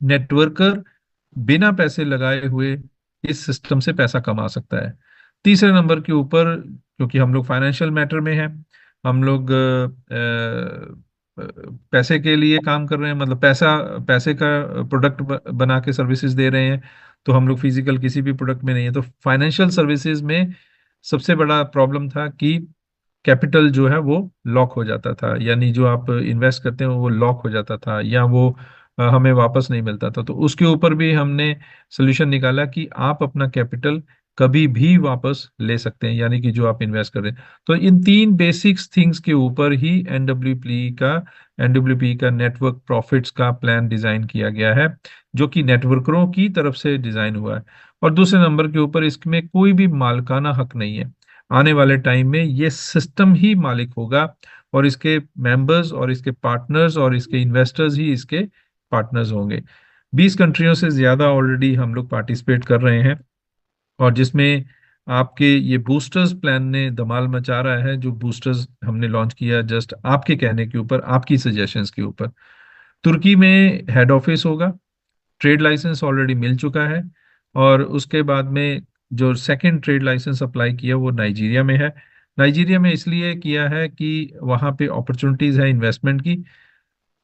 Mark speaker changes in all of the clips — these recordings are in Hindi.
Speaker 1: नेटवर्कर बिना पैसे लगाए हुए इस सिस्टम से पैसा कमा सकता है। तीसरे नंबर के ऊपर, क्योंकि हम लोग फाइनेंशियल मैटर में हैं, हम लोग पैसे के लिए काम कर रहे हैं, मतलब पैसे का प्रोडक्ट बना के सर्विसेज दे रहे हैं, तो हम लोग फिजिकल किसी भी प्रोडक्ट में नहीं है। तो फाइनेंशियल सर्विसेज में सबसे बड़ा प्रॉब्लम था कि कैपिटल जो है वो लॉक हो जाता था, यानी जो आप इन्वेस्ट करते हैं वो लॉक हो जाता था, या वो हमें वापस नहीं मिलता था। तो उसके ऊपर भी हमने सोल्यूशन निकाला कि आप अपना कैपिटल कभी भी वापस ले सकते हैं, यानी कि जो आप इन्वेस्ट कर रहे हैं। तो इन तीन बेसिक्स थिंग्स के ऊपर ही एनडब्ल्यूपी का नेटवर्क प्रॉफिट्स का प्लान डिजाइन किया गया है, जो कि नेटवर्करों की तरफ से डिजाइन हुआ है। और दूसरे नंबर के ऊपर इसमें कोई भी मालिकाना हक नहीं है। आने वाले टाइम में ये सिस्टम ही मालिक होगा, और इसके मेंबर्स और इसके पार्टनर्स और इसके इन्वेस्टर्स ही इसके पार्टनर्स होंगे। 20 कंट्रियों से ज्यादा ऑलरेडी हम लोग पार्टिसिपेट कर रहे हैं, और जिसमें आपके ये बूस्टर्स प्लान ने धमाल मचा रहा है। जो बूस्टर्स हमने लॉन्च किया जस्ट आपके कहने के ऊपर, आपकी सजेशंस के ऊपर। तुर्की में हेड ऑफिस होगा, ट्रेड लाइसेंस ऑलरेडी मिल चुका है, और उसके बाद में जो सेकंड ट्रेड लाइसेंस अप्लाई किया वो नाइजीरिया में है। नाइजीरिया में इसलिए किया है कि वहाँ पे अपॉर्चुनिटीज है इन्वेस्टमेंट की।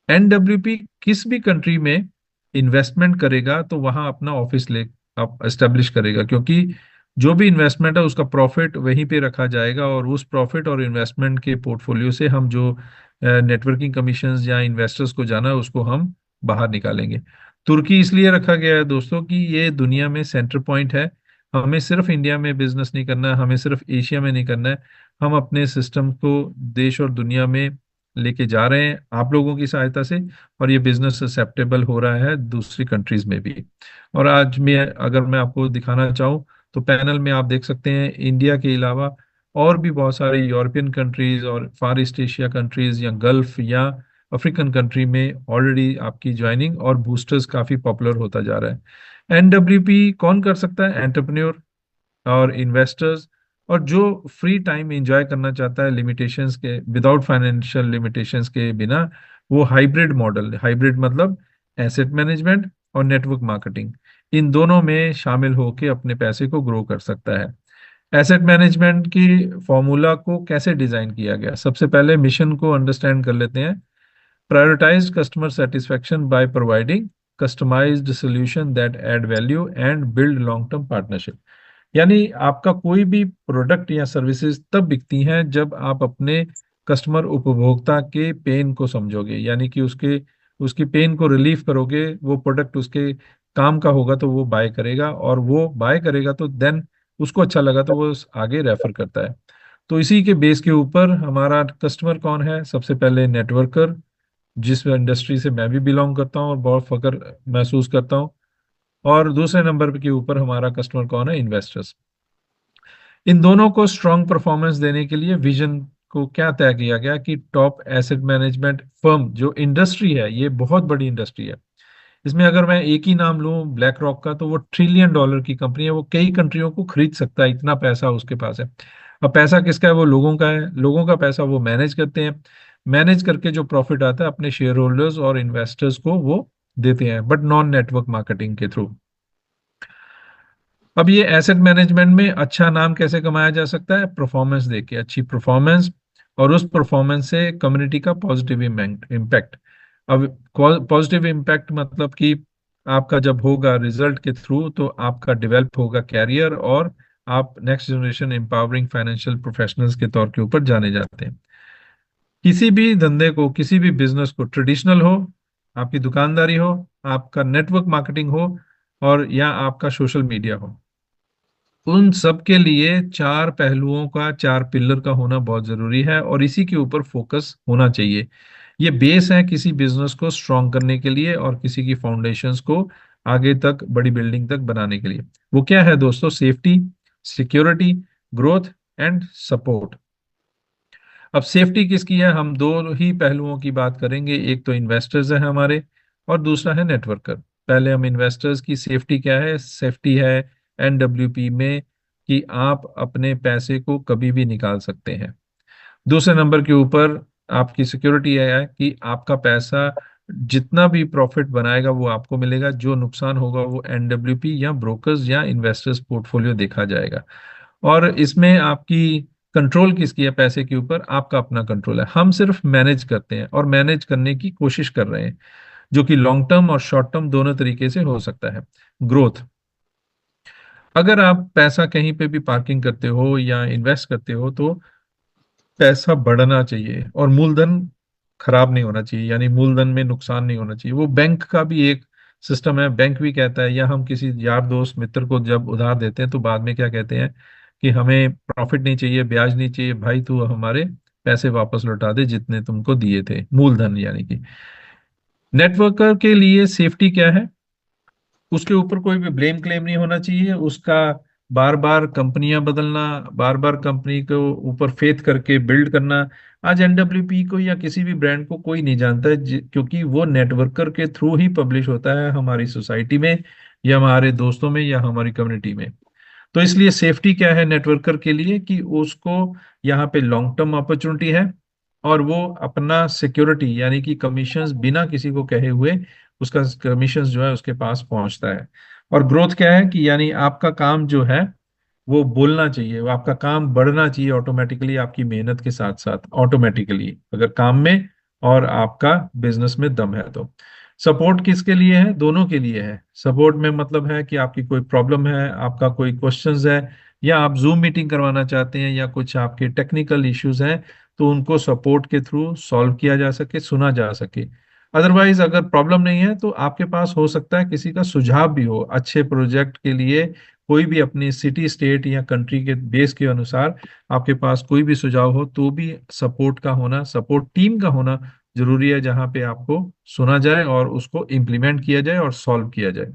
Speaker 1: एनडब्ल्यूपी किस भी कंट्री में इन्वेस्टमेंट करेगा तो वहाँ अपना ऑफिस ले आप एस्टेब्लिश करेगा, क्योंकि जो भी इन्वेस्टमेंट है उसका प्रॉफिट वहीं पे रखा जाएगा, और उस प्रॉफिट और इन्वेस्टमेंट के पोर्टफोलियो से हम जो नेटवर्किंग कमीशंस या इन्वेस्टर्स को जाना है उसको हम बाहर निकालेंगे। तुर्की इसलिए रखा गया है दोस्तों कि ये दुनिया में सेंटर पॉइंट है। हमें सिर्फ इंडिया में बिजनेस नहीं करना है, हमें सिर्फ एशिया में नहीं करना है, हम अपने सिस्टम को देश और दुनिया में लेके जा रहे हैं आप लोगों की सहायता से। और ये बिजनेस एक्सेप्टेबल हो रहा है दूसरी कंट्रीज में भी। और आज मैं अगर मैं आपको दिखाना चाहूँ तो पैनल में आप देख सकते हैं इंडिया के अलावा और भी बहुत सारे यूरोपियन कंट्रीज और फार ईस्ट एशिया कंट्रीज या गल्फ या अफ्रीकन कंट्री में ऑलरेडी आपकी ज्वाइनिंग और बूस्टर्स काफी पॉपुलर होता जा रहा है। एनडब्ल्यूपी कौन कर सकता है? एंटरप्रेन्योर और इन्वेस्टर्स, और जो फ्री टाइम एंजॉय करना चाहता है लिमिटेशंस के, विदाउट फाइनेंशियल लिमिटेशंस के बिना। वो हाइब्रिड मतलब एसेट मैनेजमेंट और नेटवर्क मार्केटिंग, इन दोनों में शामिल होकर अपने पैसे को ग्रो कर सकता है। एसेट मैनेजमेंट की फॉर्मूला को कैसे डिजाइन किया गया, सबसे पहले मिशन को अंडरस्टैंड कर लेते हैं। Prioritise customer satisfaction by providing customised solution that add value and build long term partnership. यानी आपका कोई भी प्रोडक्ट या सर्विसेज तब बिकती हैं जब आप अपने कस्टमर उपभोक्ता के पेन को समझोगे, यानी कि उसके उसकी पेन को रिलीफ करोगे। वो प्रोडक्ट उसके काम का होगा तो वो बाय करेगा, और वो बाय करेगा तो देन उसको अच्छा लगा तो वो आगे रेफर करता है। तो इसी के बेस के ऊपर हमारा कस्टमर कौन है? सबसे पहले नेटवर्कर, जिस इंडस्ट्री से मैं भी बिलोंग करता हूँ और बहुत फख्र महसूस करता हूँ। और दूसरे नंबर के ऊपर हमारा कस्टमर कौन है? इन्वेस्टर्स। इन दोनों को स्ट्रॉन्ग परफॉर्मेंस देने के लिए विजन को क्या तय किया गया कि टॉप एसेट मैनेजमेंट फर्म जो इंडस्ट्री है, ये बहुत बड़ी इंडस्ट्री है। इसमें अगर मैं एक ही नाम लूं ब्लैक रॉक का, तो वो $1 ट्रिलियन की कंपनी है, वो कई कंट्रियों को खरीद सकता है, इतना पैसा उसके पास है। अब पैसा किसका है? वो लोगों का है। लोगों का पैसा वो मैनेज करते हैं, मैनेज करके जो प्रॉफिट आता है अपने शेयर होल्डर्स और इन्वेस्टर्स को वो देते हैं, बट नॉन नेटवर्क मार्केटिंग के थ्रू। अब ये एसेट मैनेजमेंट में अच्छा नाम कैसे कमाया जा सकता है? परफॉर्मेंस देके, अच्छी परफॉर्मेंस, और उस परफॉर्मेंस से कम्युनिटी का पॉजिटिव इम्पैक्ट। अब पॉजिटिव इम्पैक्ट मतलब कि आपका जब होगा रिजल्ट के थ्रू तो आपका डेवलप होगा कैरियर, और आप next generation empowering financial professionals के तौर के ऊपर जाने जाते हैं। किसी भी धंधे को, किसी भी बिजनेस को, ट्रेडिशनल हो, आपकी दुकानदारी हो, आपका नेटवर्क मार्केटिंग हो, और या आपका सोशल मीडिया हो, उन सब के लिए चार पहलुओं का, चार पिलर का होना बहुत जरूरी है, और इसी के ऊपर फोकस होना चाहिए। ये बेस है किसी बिजनेस को स्ट्रॉन्ग करने के लिए और किसी की फाउंडेशंस को आगे तक बड़ी बिल्डिंग तक बनाने के लिए। वो क्या है दोस्तों? Safety, security, growth and support. अब सेफ्टी किसकी है? हम दो ही पहलुओं की बात करेंगे, एक तो इन्वेस्टर्स है हमारे, और दूसरा है नेटवर्कर। पहले हम इन्वेस्टर्स की सेफ्टी क्या है? सेफ्टी है एनडब्ल्यूपी में कि आप अपने पैसे को कभी भी निकाल सकते हैं। दूसरे नंबर के ऊपर आपकी सिक्योरिटी है कि आपका पैसा जितना भी प्रॉफिट बनाएगा वो आपको मिलेगा, जो नुकसान होगा वो एनडब्ल्यूपी या ब्रोकर्स या इन्वेस्टर्स पोर्टफोलियो देखा जाएगा। और इसमें आपकी कंट्रोल किसकी है पैसे के ऊपर? आपका अपना कंट्रोल है। हम सिर्फ मैनेज करते हैं और मैनेज करने की कोशिश कर रहे हैं, जो कि लॉन्ग टर्म और शॉर्ट टर्म दोनों तरीके से हो सकता है। ग्रोथ, अगर आप पैसा कहीं पे भी पार्किंग करते हो या इन्वेस्ट करते हो तो पैसा बढ़ना चाहिए और मूलधन खराब नहीं होना चाहिए, यानी मूलधन में नुकसान नहीं होना चाहिए। वो बैंक का भी एक सिस्टम है। बैंक भी कहता है, या हम किसी यार दोस्त मित्र को जब उधार देते हैं तो बाद में क्या कहते हैं कि हमें प्रॉफिट नहीं चाहिए, ब्याज नहीं चाहिए, भाई तू हमारे पैसे वापस लौटा दे जितने तुमको दिए थे, मूलधन यानी कि। नेटवर्कर के लिए सेफ्टी क्या है? उसके ऊपर कोई भी ब्लेम क्लेम नहीं होना चाहिए। उसका बार बार कंपनियां बदलना, बार बार कंपनी को ऊपर फेथ करके बिल्ड करना। आज एनडब्ल्यूपी को या किसी भी ब्रांड को कोई नहीं जानता है, क्योंकि वो नेटवर्कर के थ्रू ही पब्लिश होता है हमारी सोसाइटी में या हमारे दोस्तों में या हमारी कम्युनिटी में। तो इसलिए सेफ्टी क्या है नेटवर्कर के लिए कि उसको यहाँ पे लॉन्ग टर्म अपॉर्चुनिटी है, और वो अपना सिक्योरिटी यानी कि कमीशंस बिना किसी को कहे हुए उसका कमीशंस जो है उसके पास पहुंचता है। और ग्रोथ क्या है कि यानी आपका काम जो है वो बोलना चाहिए, वो आपका काम बढ़ना चाहिए ऑटोमेटिकली, आपकी मेहनत के साथ साथ ऑटोमेटिकली, अगर काम में और आपका बिजनेस में दम है तो। सपोर्ट किसके लिए है? दोनों के लिए है। सपोर्ट में मतलब है कि आपकी कोई प्रॉब्लम है, आपका कोई क्वेश्चंस है, या आप जूम मीटिंग करवाना चाहते हैं, या कुछ आपके टेक्निकल इश्यूज हैं, तो उनको सपोर्ट के थ्रू सॉल्व किया जा सके, सुना जा सके। अदरवाइज अगर प्रॉब्लम नहीं है तो आपके पास हो सकता है किसी का सुझाव भी हो अच्छे प्रोजेक्ट के लिए, कोई भी अपनी सिटी स्टेट या कंट्री के बेस के अनुसार आपके पास कोई भी सुझाव हो, तो भी सपोर्ट का होना, सपोर्ट टीम का होना जरूरी है, जहां पे आपको सुना जाए और उसको इम्प्लीमेंट किया जाए और सॉल्व किया जाए।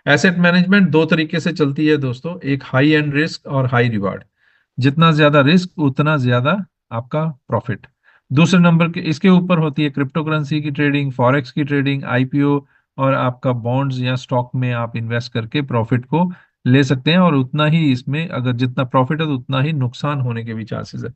Speaker 1: एसेट मैनेजमेंट दो तरीके से चलती है दोस्तों, एक हाई एंड रिस्क और हाई रिवार्ड। जितना ज्यादा रिस्क उतना ज्यादा आपका प्रॉफिट। दूसरे नंबर के इसके ऊपर होती है क्रिप्टो करेंसी की ट्रेडिंग, फॉरेक्स की ट्रेडिंग, आईपीओ, और आपका बॉन्ड्स या स्टॉक में आप इन्वेस्ट करके प्रॉफिट को ले सकते हैं। और उतना ही इसमें अगर जितना प्रॉफिट है तो उतना ही नुकसान होने के भी चांसेस है।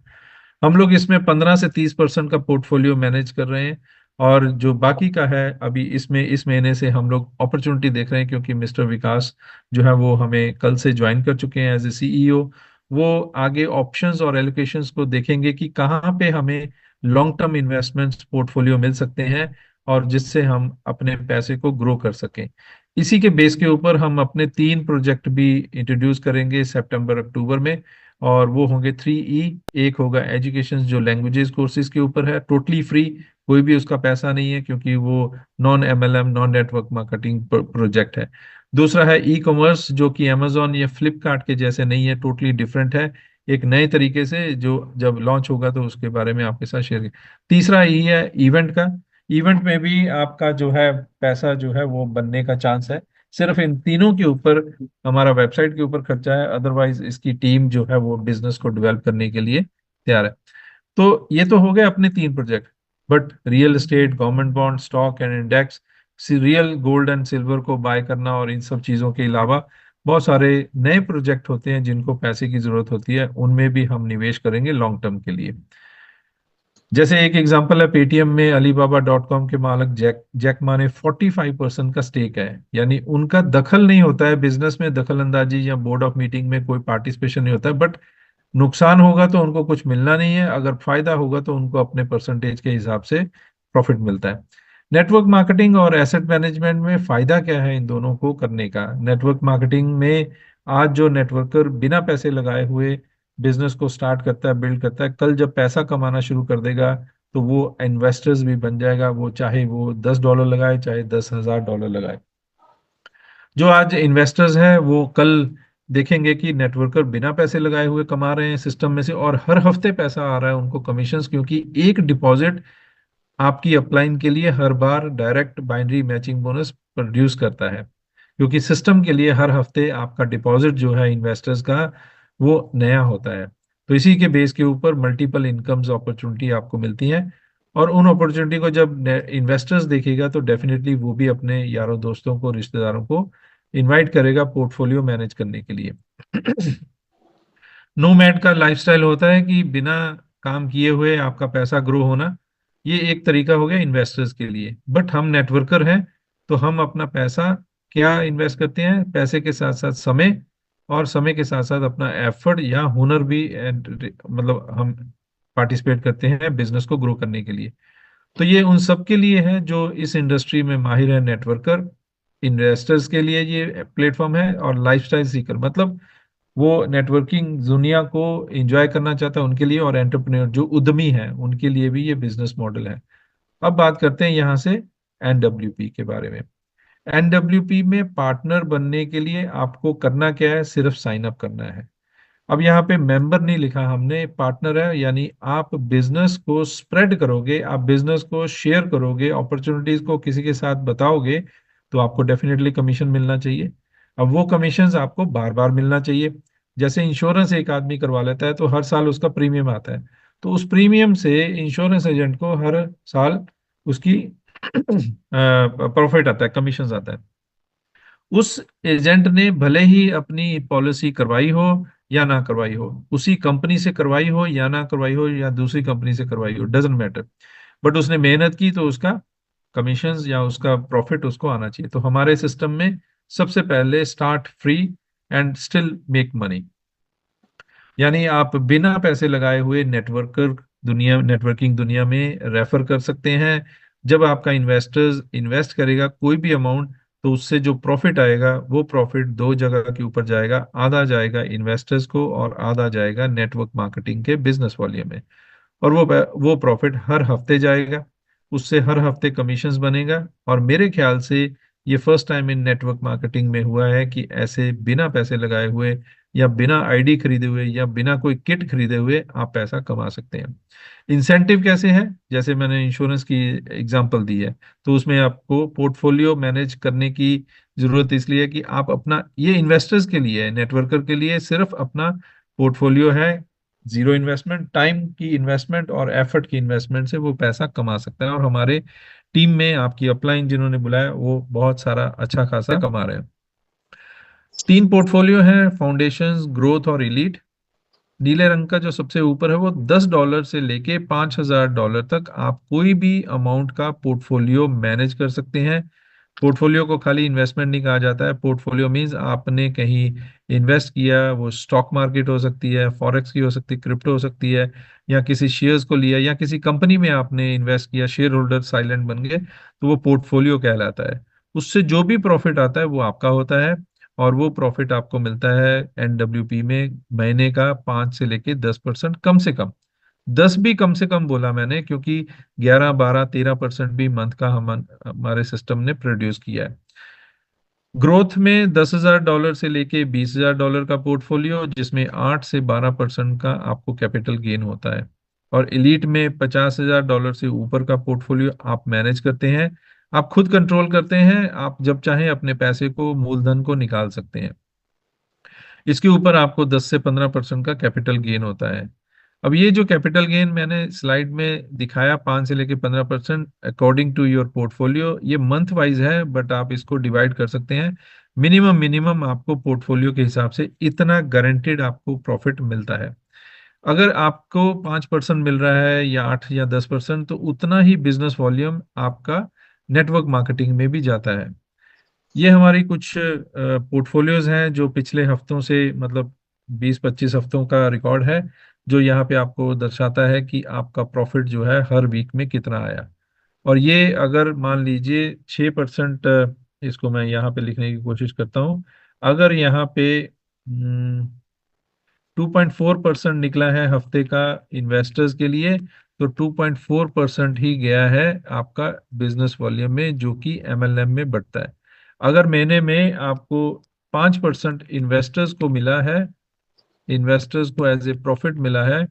Speaker 1: हम लोग इसमें 15 से 30% का पोर्टफोलियो मैनेज कर रहे हैं, और जो बाकी का है अभी इसमें इस महीने से हम लोग अपॉर्चुनिटी देख रहे हैं, क्योंकि मिस्टर विकास जो है वो हमें कल से ज्वाइन कर चुके हैं एज ए सीईओ। वो आगे ऑप्शंस और एलोकेशंस को देखेंगे कि कहाँ पे हमें लॉन्ग टर्म इन्वेस्टमेंट्स पोर्टफोलियो मिल सकते हैं, और जिससे हम अपने पैसे को ग्रो कर सकें। इसी के बेस के ऊपर हम अपने 3 प्रोजेक्ट भी इंट्रोड्यूस करेंगे सितंबर अक्टूबर में, और वो होंगे 3E। एक होगा एजुकेशन जो लैंग्वेजेस कोर्सेज के ऊपर है, टोटली फ्री, कोई भी उसका पैसा नहीं है, क्योंकि वो non MLM non network marketing project है। दूसरा है ई कॉमर्स, जो कि अमेजोन या फ्लिपकार्ट के जैसे नहीं है, टोटली डिफरेंट है, एक नए तरीके से, जो जब लॉन्च होगा तो उसके बारे में आपके साथ शेयर। तीसरा ये है इवेंट का। इवेंट में भी आपका जो है पैसा जो है वो बनने का चांस है। सिर्फ इन तीनों के ऊपर हमारा वेबसाइट के ऊपर खर्चा है, अदरवाइज इसकी टीम जो है वो बिजनेस को डेवलप करने के लिए तैयार है। तो ये तो हो गए अपने 3 project. But real estate, government bond, stock and index, real gold and silver को बाय करना, और इन सब चीजों के अलावा बहुत सारे नए प्रोजेक्ट होते हैं जिनको पैसे की जरूरत होती है, उनमें भी हम निवेश करेंगे लॉन्ग टर्म के लिए। जैसे एक एग्जांपल है, पेटीएम में alibaba.com के मालिक जैक मा ने 45% का स्टेक है, यानी उनका दखल नहीं होता है बिजनेस में, दखल अंदाजी या बोर्ड ऑफ मीटिंग में कोई पार्टिसिपेशन नहीं होता है। बट नुकसान होगा तो उनको कुछ मिलना नहीं है, अगर फायदा होगा तो उनको अपने परसेंटेज के हिसाब से प्रॉफिट मिलता है। नेटवर्क मार्केटिंग और एसेट मैनेजमेंट में फायदा क्या है इन दोनों को करने का? नेटवर्क मार्केटिंग में आज जो नेटवर्कर बिना पैसे लगाए हुए बिजनेस को स्टार्ट करता है, बिल्ड करता है, कल जब पैसा कमाना शुरू कर देगा तो वो इन्वेस्टर्स भी बन जाएगा, वो चाहे वो $10 लगाए चाहे $10,000 लगाए। जो आज इन्वेस्टर्स हैं वो कल देखेंगे कि नेटवर्कर बिना पैसे लगाए हुए कमा रहे हैं सिस्टम में से, और हर हफ्ते पैसा आ रहा है उनको कमीशंस, क्योंकि एक डिपॉजिट आपकी अपलाइन के लिए हर बार direct binary matching bonus produce करता है, क्योंकि सिस्टम के लिए हर हफ्ते आपका डिपॉजिट जो है इन्वेस्टर्स का वो नया होता है। तो इसी के बेस के ऊपर मल्टीपल इनकम्स अपॉर्चुनिटी आपको मिलती हैं, और उन अपॉर्चुनिटी को जब इन्वेस्टर्स देखेगा तो डेफिनेटली वो भी अपने यारों दोस्तों को, रिश्तेदारों को इनवाइट करेगा पोर्टफोलियो मैनेज करने के लिए। नोमैड का लाइफस्टाइल होता है कि बिना काम किए हुए आपका पैसा ग्रो होना, ये एक तरीका हो गया इन्वेस्टर्स के लिए। बट हम नेटवर्कर हैं, तो हम अपना पैसा क्या इन्वेस्ट करते हैं? पैसे के साथ साथ समय, और समय के साथ साथ अपना एफर्ट या हुनर भी मतलब हम पार्टिसिपेट करते हैं बिजनेस को ग्रो करने के लिए। तो ये उन सब के लिए है जो इस इंडस्ट्री में माहिर है, नेटवर्कर। इन्वेस्टर्स के लिए ये प्लेटफॉर्म है, और लाइफस्टाइल सीकर मतलब वो नेटवर्किंग दुनिया को एंजॉय करना चाहता है उनके लिए, और एंटरप्रेन्योर जो उद्यमी है उनके लिए भी ये बिजनेस मॉडल है। अब बात करते हैं यहाँ से एनडब्ल्यूपी के बारे में। एनडब्ल्यूपी में पार्टनर बनने के लिए आपको करना क्या है? सिर्फ साइन अप करना है। अब यहाँ पे मेंबर नहीं लिखा हमने, पार्टनर है, यानी आप बिजनेस को स्प्रेड करोगे, आप बिजनेस को शेयर करोगे, अपॉर्चुनिटीज को किसी के साथ बताओगे, तो आपको डेफिनेटली कमीशन मिलना चाहिए। अब वो कमीशंस आपको बार बार मिलना चाहिए। जैसे इंश्योरेंस एक आदमी करवा लेता है तो हर साल उसका प्रीमियम आता है, तो उस प्रीमियम से इंश्योरेंस एजेंट को हर साल उसकी प्रॉफिट आता है, कमीशन आता है। उस एजेंट ने भले ही अपनी पॉलिसी करवाई हो या ना करवाई हो, उसी कंपनी से करवाई हो या ना करवाई हो, या दूसरी कंपनी से करवाई हो, डजेंट मैटर, बट उसने मेहनत की तो उसका कमीशंस या उसका प्रॉफिट उसको आना चाहिए। तो हमारे सिस्टम में सबसे पहले start free and still make money, यानी आप बिना पैसे लगाए हुए नेटवर्किंग दुनिया में रेफर कर सकते हैं। जब आपका इन्वेस्टर्स इन्वेस्ट करेगा कोई भी अमाउंट, तो उससे जो प्रॉफिट आएगा वो प्रॉफिट दो जगह के ऊपर जाएगा, आधा जाएगा इन्वेस्टर्स को और आधा जाएगा नेटवर्क मार्केटिंग के बिजनेस वॉल्यूम में। और वो प्रॉफिट हर हफ्ते जाएगा, उससे हर हफ्ते कमीशंस बनेगा। और मेरे ख्याल से ये first time in network marketing में हुआ है कि ऐसे बिना पैसे लगाए हुए या बिना आईडी खरीदे हुए या बिना कोई किट खरीदे हुए आप पैसा कमा सकते हैं। इंसेंटिव कैसे है? जैसे मैंने इंश्योरेंस की एग्जांपल दी है, तो उसमें आपको पोर्टफोलियो मैनेज करने की जरूरत इसलिए है कि आप अपना, ये इन्वेस्टर्स के लिए है, नेटवर्कर के लिए सिर्फ अपना पोर्टफोलियो है। जीरो इन्वेस्टमेंट, टाइम की इन्वेस्टमेंट और एफर्ट की इन्वेस्टमेंट से वो पैसा कमा सकता है। और हमारे टीम में आपकी अपलाइन जिन्होंने बुलाया वो बहुत सारा अच्छा खासा कमा रहे हैं। तीन पोर्टफोलियो हैं, फाउंडेशंस, ग्रोथ और इलीट। नीले रंग का जो सबसे ऊपर है वो $10 से लेके $5,000 तक आप कोई भी अमाउंट का पोर्टफोलियो मैनेज कर सकते हैं। पोर्टफोलियो को खाली इन्वेस्टमेंट नहीं कहा जाता है, पोर्टफोलियो मींस आपने कहीं इन्वेस्ट किया, वो स्टॉक मार्केट हो सकती है, फॉरेक्स की हो सकती है, क्रिप्टो हो सकती है, या किसी शेयर्स को लिया या किसी कंपनी में आपने इन्वेस्ट किया, शेयर होल्डर साइलेंट बन गए, तो वो पोर्टफोलियो कहलाता है। उससे जो भी प्रॉफिट आता है वो आपका होता है, और वो प्रॉफिट आपको मिलता है एनडब्ल्यूपी में महीने का 5 से लेके 10% कम से कम। 10 भी कम से कम बोला मैंने, क्योंकि 11, 12, 13% भी मंथ का हमारे सिस्टम ने प्रोड्यूस किया है। ग्रोथ में $10,000 से लेके $20,000 का पोर्टफोलियो, जिसमें 8 से 12% का आपको कैपिटल गेन होता है। और एलीट में $50,000 से ऊपर का पोर्टफोलियो आप मैनेज करते हैं, आप खुद कंट्रोल करते हैं, आप जब चाहें अपने पैसे को, मूलधन को निकाल सकते हैं। इसके ऊपर आपको 10 से 15% का कैपिटल गेन होता है। अब ये जो कैपिटल गेन मैंने स्लाइड में दिखाया, 5 से लेके 15% अकॉर्डिंग टू योर पोर्टफोलियो, ये मंथ वाइज है, बट आप इसको डिवाइड कर सकते हैं। मिनिमम मिनिमम आपको पोर्टफोलियो के हिसाब से इतना गारंटेड आपको प्रॉफिट मिलता है। अगर आपको 5% मिल रहा है या 8 या 10%, तो उतना ही बिजनेस वॉल्यूम आपका नेटवर्क मार्केटिंग में भी जाता है। ये हमारी कुछ पोर्टफोलियोज हैं जो पिछले हफ्तों से, मतलब 20-25 हफ्तों का रिकॉर्ड है, जो यहाँ पे आपको दर्शाता है कि आपका प्रॉफिट जो है हर वीक में कितना आया। और ये अगर मान लीजिए 6%, इसको मैं यहाँ पे लिखने की कोशिश करता हूँ। अगर यहाँ पे 2.4% निकला है हफ्ते का इन्वेस्टर्स के लिए, तो 2.4% ही गया है आपका बिजनेस वॉल्यूम में, जो कि एमएलएम में बढ़ता है। अगर महीने में आपको 5% इन्वेस्टर्स को मिला है, इन्वेस्टर्स को एज ए प्रॉफिट मिला है,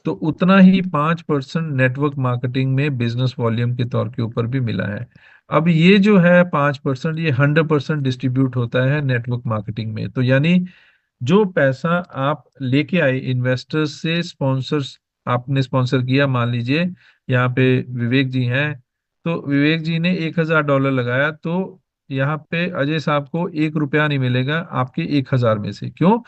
Speaker 1: तो उतना ही 5% नेटवर्क मार्केटिंग में बिजनेस वॉल्यूम के तौर के ऊपर भी मिला है। अब ये जो है 5%, ये 100% डिस्ट्रीब्यूट होता है नेटवर्क मार्केटिंग में। तो यानी जो पैसा आप लेके आए इन्वेस्टर्स से, स्पॉन्सर्स आपने स्पॉन्सर किया, मान लीजिए यहाँ पे विवेक जी हैं, तो विवेक जी ने $1,000 लगाया, तो यहाँ पे अजय साहब को ₹1 नहीं मिलेगा आपके 1,000 में से। क्यों?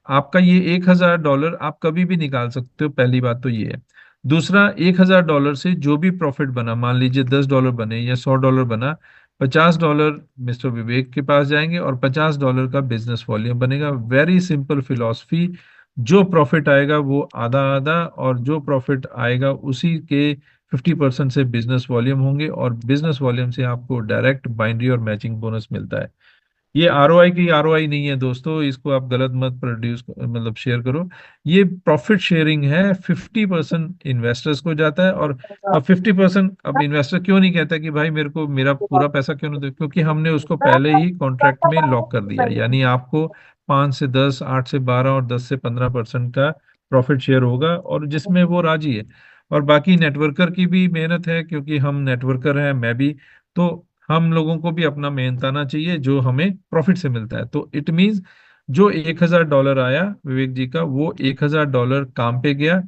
Speaker 1: आपका ये $1,000 आप कभी भी निकाल सकते हो, पहली बात तो ये है। दूसरा, $1,000 से जो भी प्रॉफिट बना, मान लीजिए $10 बने या $100 बना, $50 मिस्टर विवेक के पास जाएंगे और $50 का बिजनेस वॉल्यूम बनेगा। Very simple philosophy. जो प्रॉफिट आएगा वो आधा आधा, और जो प्रॉफिट आएगा उसी के 50% से बिजनेस वॉल्यूम होंगे, और बिजनेस वॉल्यूम से आपको डायरेक्ट बाइनरी और मैचिंग बोनस मिलता है। ये आरओआई की आरओआई नहीं है दोस्तों, इसको आप गलत मत प्रोड्यूस मतलब शेयर करो। ये प्रॉफिट शेयरिंग है। 50% इन्वेस्टर्स को जाता है, और अब 50%, अब इन्वेस्टर क्यों नहीं कहता कि भाई मेरे को मेरा पूरा पैसा क्यों नहीं दो, क्योंकि हमने उसको पहले ही कॉन्ट्रैक्ट में लॉक कर दिया। यानी आपको 5 से 10, 8 से 12 और 10 से 15% का प्रॉफिट शेयर होगा, और जिसमें वो राजी है। और बाकी नेटवर्कर की भी मेहनत है, क्योंकि हम नेटवर्कर हैं, मैं भी। तो हम लोगों को भी अपना मेहनताना चाहिए जो हमें प्रॉफिट से मिलता है। तो इट मीन्स जो $1,000 आया विवेक जी का, वो $1,000 काम पे गया,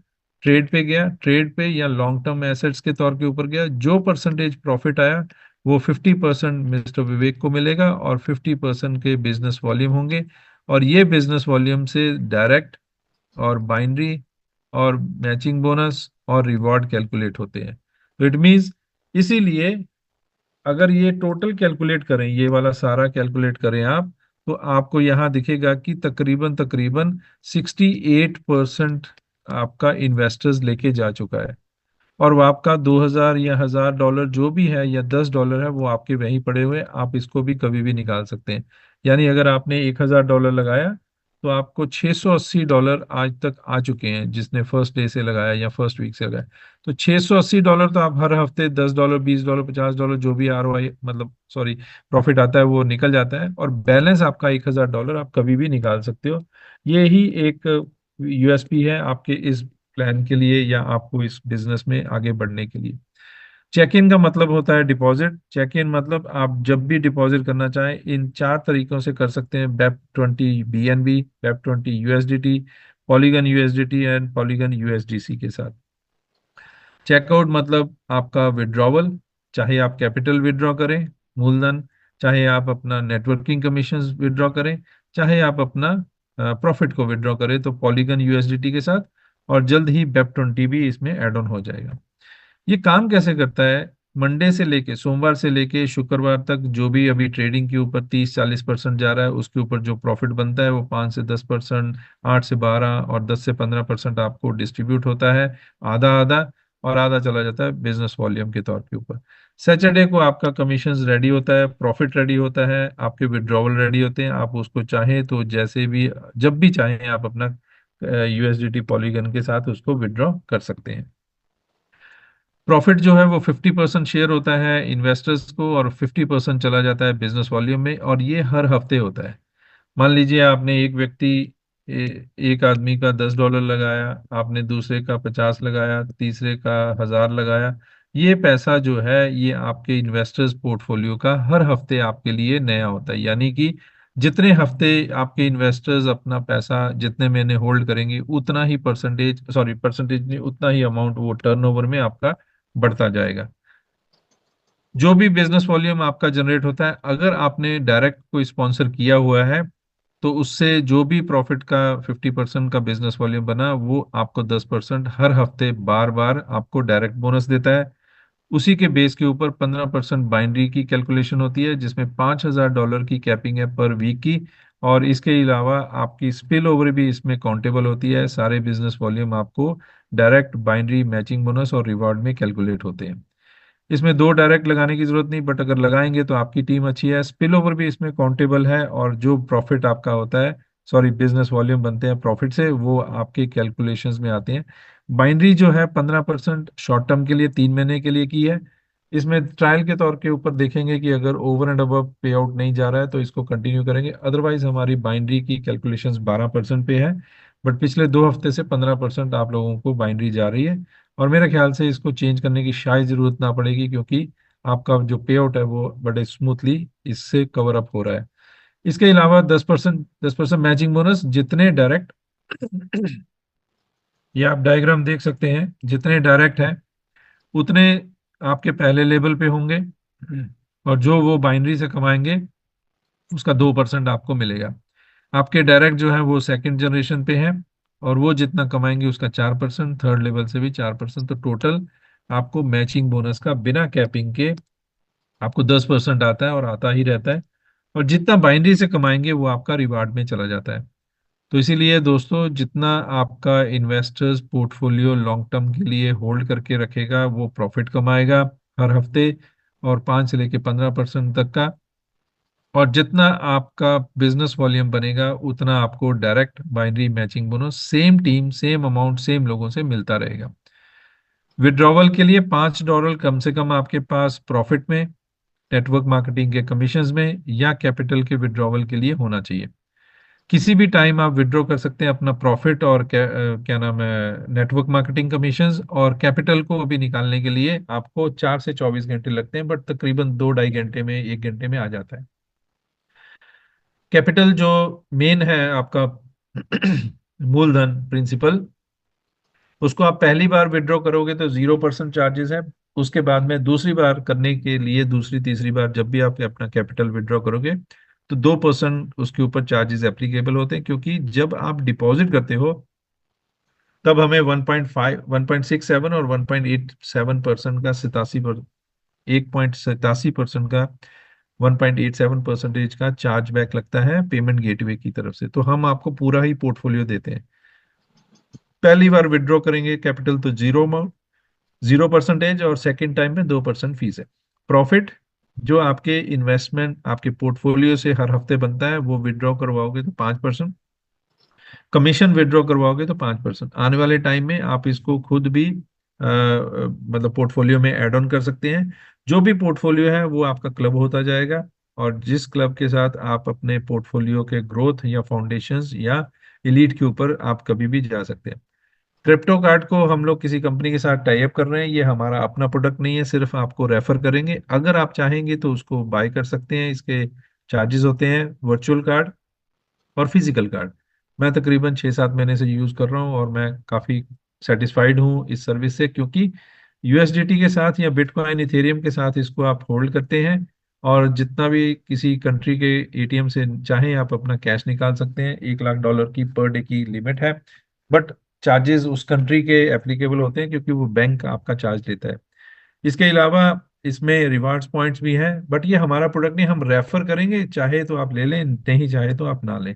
Speaker 1: ट्रेड पे गया, ट्रेड पे या लॉन्ग टर्म एसेट्स के तौर के ऊपर गया। जो परसेंटेज प्रॉफिट आया वो 50% मिस्टर विवेक को मिलेगा, और 50% के बिजनेस वॉल्यूम होंगे। और ये बिजनेस वॉल्यूम से डायरेक्ट और बाइनरी और मैचिंग बोनस और रिवॉर्ड कैलकुलेट होते हैं। तो इट मीन्स, इसीलिए अगर ये टोटल कैलकुलेट करें, ये वाला सारा कैलकुलेट करें आप, तो आपको यहाँ दिखेगा कि तकरीबन तकरीबन 68% आपका इन्वेस्टर्स लेके जा चुका है। और वो आपका 2,000 या $1,000 जो भी है, या $10 है, वो आपके वहीं पड़े हुए हैं, आप इसको भी कभी भी निकाल सकते हैं। यानी अगर आपने $1,000 लगाया, तो आपको $680 आज तक आ चुके हैं, जिसने फर्स्ट डे से लगाया या फर्स्ट वीक से लगाया। तो $680 तो आप हर हफ्ते $10, $20, $50 जो भी आरओआई मतलब सॉरी प्रॉफिट आता है वो निकल जाता है, और बैलेंस आपका $1,000 आप कभी भी निकाल सकते हो। ये ही एक यूएसपी है आपके इस प्लान के लिए, या आपको इस बिजनेस में आगे बढ़ने के लिए। चेक इन का मतलब होता है डिपॉजिट। चेक इन मतलब आप जब भी डिपॉजिट करना चाहें, इन 4 तरीकों से कर सकते हैं: BEP20 BNB, BEP20 USDT, polygon USDT and polygon USDC के साथ। चेकआउट मतलब आपका विड्रॉवल, चाहे आप कैपिटल विड्रॉ करें, मूलधन, चाहे आप अपना नेटवर्किंग कमीशन विड्रॉ करें, चाहे आप अपना प्रॉफिट को विड्रॉ करें, तो पॉलीगन यूएसडीटी के साथ। और जल्द ही BEP20 भी इसमें ऐड ऑन हो जाएगा। ये काम कैसे करता है? मंडे से लेके, सोमवार से लेके शुक्रवार तक, जो भी अभी ट्रेडिंग के ऊपर 30-40% जा रहा है, उसके ऊपर जो प्रॉफिट बनता है वो 5 से 10%, 8 से 12 और 10 से 15% आपको डिस्ट्रीब्यूट होता है, आधा आधा। और आधा चला जाता है बिजनेस वॉल्यूम के तौर के ऊपर। सैटरडे को आपका कमीशन रेडी होता है, प्रॉफिट रेडी होता है, आपके विड्रॉवल रेडी होते हैं। आप उसको चाहें तो जैसे भी, जब भी चाहें, आप अपना यूएसडीटी पॉलीगन के साथ उसको विड्रॉ कर सकते हैं। प्रॉफिट जो है वो 50% शेयर होता है इन्वेस्टर्स को, और 50% चला जाता है बिजनेस वॉल्यूम में, और ये हर हफ्ते होता है। मान लीजिए आपने एक व्यक्ति, एक आदमी का $10 लगाया, आपने दूसरे का 50 लगाया, तीसरे का 1,000 लगाया। ये पैसा जो है ये आपके इन्वेस्टर्स पोर्टफोलियो का हर हफ्ते आपके लिए नया होता है। यानी कि जितने हफ्ते आपके इन्वेस्टर्स अपना पैसा जितने महीने होल्ड करेंगे, उतना ही परसेंटेज नहीं, उतना ही अमाउंट वो टर्नओवर में आपका बढ़ता जाएगा। जो भी बिजनेस वॉल्यूम आपका जनरेट होता है, अगर आपने डायरेक्ट कोई स्पॉन्सर किया हुआ है, तो उससे जो भी प्रॉफिट का 50% का बिजनेस वॉल्यूम बना, वो आपको 10% हर हफ्ते बार बार आपको डायरेक्ट बोनस देता है। उसी के बेस के ऊपर 15% बाइनरी की कैलकुलेशन होती है, जिसमें $5,000 की कैपिंग है पर वीक की। और इसके अलावा आपकी स्पिल ओवर भी इसमें काउंटेबल होती है। सारे बिजनेस वॉल्यूम आपको डायरेक्ट बाइनरी मैचिंग बोनस और रिवॉर्ड में कैलकुलेट होते हैं। इसमें दो डायरेक्ट लगाने की जरूरत नहीं, बट अगर लगाएंगे तो आपकी टीम अच्छी है। स्पिल ओवर भी इसमें काउंटेबल है, और जो प्रॉफिट आपका होता है, सॉरी बिजनेस वॉल्यूम बनते हैं प्रॉफिट से, वो आपके कैलकुलेशंस में आते हैं। बाइनरी जो है 15% शॉर्ट टर्म के लिए 3 महीने के लिए की है। इसमें ट्रायल के तौर के ऊपर देखेंगे कि अगर ओवर एंड अबव पे आउट नहीं जा रहा है तो इसको कंटिन्यू करेंगे। अदरवाइज हमारी बाइनरी की कैलकुलेशंस 12% पे है, बट पिछले 2 हफ्ते से 15% आप लोगों को बाइनरी जा रही है। और मेरे ख्याल से इसको चेंज करने की शायद जरूरत ना पड़ेगी, क्योंकि आपका जो पे आउट है वो बड़े स्मूथली इससे कवर अप हो रहा है। इसके अलावा 10% मैचिंग बोनस, जितने डायरेक्ट ये आप डायग्राम देख सकते हैं, जितने डायरेक्ट हैं उतने आपके पहले लेवल पे होंगे, और जो वो बाइनरी से कमाएंगे उसका 2% आपको मिलेगा। आपके डायरेक्ट जो है वो सेकंड जनरेशन पे है, और वो जितना कमाएंगे उसका 4%, थर्ड लेवल से भी 4%, तो टोटल आपको मैचिंग बोनस का बिना कैपिंग के आपको 10% आता है और आता ही रहता है। और जितना बाइनरी से कमाएंगे वो आपका रिवार्ड में चला जाता है। तो इसीलिए दोस्तों, जितना आपका इन्वेस्टर्स पोर्टफोलियो लॉन्ग टर्म के लिए होल्ड करके रखेगा वो प्रॉफिट कमाएगा हर हफ्ते, और 5 से लेके 15% तक का। और जितना आपका बिजनेस वॉल्यूम बनेगा उतना आपको direct binary matching bonus same team same amount same लोगों से मिलता रहेगा। विड्रॉवल के लिए $5 कम से कम आपके पास प्रॉफिट में, नेटवर्क मार्केटिंग के कमीशंस में या कैपिटल के विड्रॉवल के लिए होना चाहिए। किसी भी टाइम आप विड्रॉ कर सकते हैं अपना प्रॉफिट और क्या नाम है नेटवर्क मार्केटिंग कमीशंस, और कैपिटल को अभी निकालने के लिए आपको 4 से 24 घंटे लगते हैं, बट तकरीबन 2 ढाई घंटे में 1 घंटे में आ जाता है। कैपिटल जो मेन है आपका मूलधन प्रिंसिपल, उसको आप पहली बार विड्रॉ करोगे तो 0% चार्जेस है। उसके बाद में दूसरी बार करने के लिए, दूसरी तीसरी बार जब भी आप अपना कैपिटल विड्रॉ करोगे तो 2% उसके ऊपर चार्जेस एप्लीकेबल होते हैं, क्योंकि जब आप डिपॉजिट करते हो तब हमें 1.5 1.67 और 1.87% का 1.87% का 1.87% का चार्ज बैक लगता है पेमेंट गेटवे की तरफ से। तो हम आपको पूरा ही पोर्टफोलियो देते हैं। पहली बार विड्रॉ करेंगे कैपिटल तो 0% और सेकेंड टाइम में 2% फीस है। प्रॉफिट जो आपके इन्वेस्टमेंट आपके पोर्टफोलियो से हर हफ्ते बनता है वो विड्रॉ करवाओगे तो 5%, कमीशन विड्रॉ करवाओगे तो 5%। आने वाले टाइम में आप इसको खुद भी मतलब पोर्टफोलियो में ऐड ऑन कर सकते हैं। जो भी पोर्टफोलियो है वो आपका क्लब होता जाएगा, और जिस क्लब के साथ आप अपने पोर्टफोलियो के ग्रोथ या फाउंडेशंस या एलीट के ऊपर आप कभी भी जा सकते हैं। क्रिप्टो कार्ड को हम लोग किसी कंपनी के साथ टाई अप कर रहे हैं, ये हमारा अपना प्रोडक्ट नहीं है, सिर्फ आपको रेफर करेंगे। अगर आप चाहेंगे तो उसको बाय कर सकते हैं। इसके चार्जेस होते हैं वर्चुअल कार्ड और फिजिकल कार्ड। मैं तकरीबन 6-7 महीने से यूज कर रहा हूँ और मैं काफी सेटिस्फाइड हूँ इस सर्विस से, क्योंकि यूएसडीटी के साथ या बिटकॉइन इथेरियम के साथ इसको आप होल्ड करते हैं, और जितना भी किसी कंट्री के एटीएम से चाहें आप अपना कैश निकाल सकते हैं। $1 लाख की पर डे की लिमिट है, बट चार्जेस उस कंट्री के एप्लीकेबल होते हैं क्योंकि वो बैंक आपका चार्ज लेता है। इसके अलावा इसमें रिवार्ड्स पॉइंट्स भी हैं, बट ये हमारा प्रोडक्ट नहीं, हम रेफर करेंगे, चाहे तो आप ले लें, नहीं चाहे तो आप ना लें।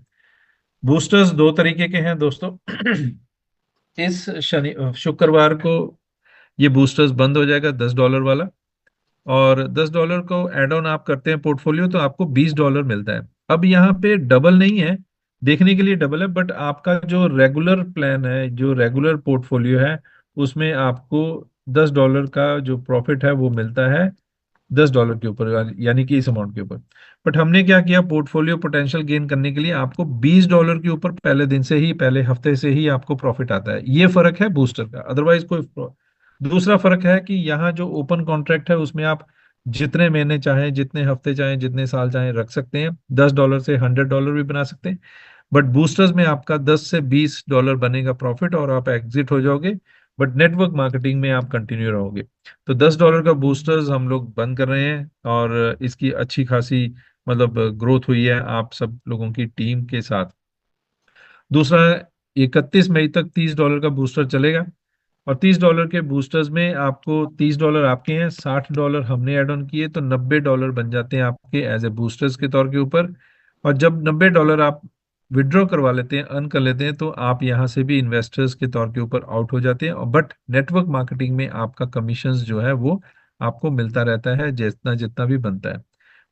Speaker 1: बूस्टर्स दो तरीके के हैं दोस्तों। इस शनि शुक्रवार को ये बूस्टर्स बंद हो जाएगा, $10 वाला। और $10 को एड ऑन आप करते हैं पोर्टफोलियो तो आपको $20 मिलता है। अब यहाँ पे डबल नहीं है, देखने के लिए डबल है, बट आपका जो रेगुलर प्लान है, जो रेगुलर पोर्टफोलियो है, उसमें आपको $10 का जो प्रॉफिट है वो मिलता है $10 के ऊपर, यानी कि इस अमाउंट के ऊपर। बट हमने क्या किया, पोर्टफोलियो पोटेंशियल गेन करने के लिए आपको $20 के ऊपर पहले दिन से ही, पहले हफ्ते से ही आपको प्रॉफिट आता है। ये फर्क है बूस्टर का, अदरवाइज कोई दूसरा फर्क है कि यहाँ जो ओपन कॉन्ट्रैक्ट है उसमें आप जितने महीने चाहें, जितने हफ्ते चाहें, जितने साल चाहें रख सकते हैं। $10 से $100 भी बना सकते हैं। बट बूस्टर्स में आपका $10 से $20 बनेगा प्रॉफिट और आप एग्जिट हो जाओगे, बट नेटवर्क मार्केटिंग में आप कंटिन्यू रहोगे। तो $10 का बूस्टर्स हम लोग बंद कर रहे हैं, और इसकी अच्छी खासी मतलब ग्रोथ हुई है आप सब लोगों की टीम के साथ। दूसरा, 31 मई तक $30 का बूस्टर चलेगा, और $30 के बूस्टर्स में आपको $30 आपके हैं, $60 हमने ऐड ऑन किए, तो $90 बन जाते हैं आपके एज ए बूस्टर्स के तौर के ऊपर। और जब $90 आप विड्रॉ करवा लेते हैं, अर्न कर लेते हैं, तो आप यहाँ से भी इन्वेस्टर्स के तौर के ऊपर आउट हो जाते हैं। बट नेटवर्क मार्केटिंग में आपका कमीशंस जो है वो आपको मिलता रहता है जितना जितना भी बनता है।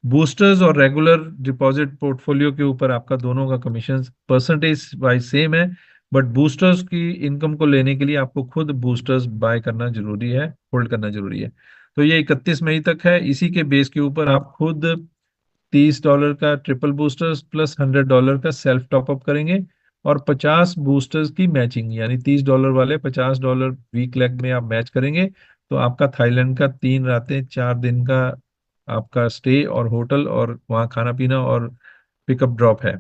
Speaker 1: बूस्टर्स और रेगुलर डिपॉजिट पोर्टफोलियो के ऊपर आपका दोनों का कमीशन परसेंटेज वाइज सेम है, बट बूस्टर्स की इनकम को लेने के लिए आपको खुद बूस्टर्स बाय करना जरूरी है, होल्ड करना जरूरी है। तो ये 31 मई तक है। इसी के बेस के ऊपर आप खुद $30 का ट्रिपल बूस्टर्स प्लस $100 का सेल्फ टॉपअप करेंगे, और 50 बूस्टर्स की मैचिंग, यानी $30 वाले $50 वीक लेग में आप मैच करेंगे, तो आपका थाईलैंड का 3 रातें 4 दिन का आपका स्टे और होटल और वहाँ खाना पीना और पिकअप ड्रॉप है।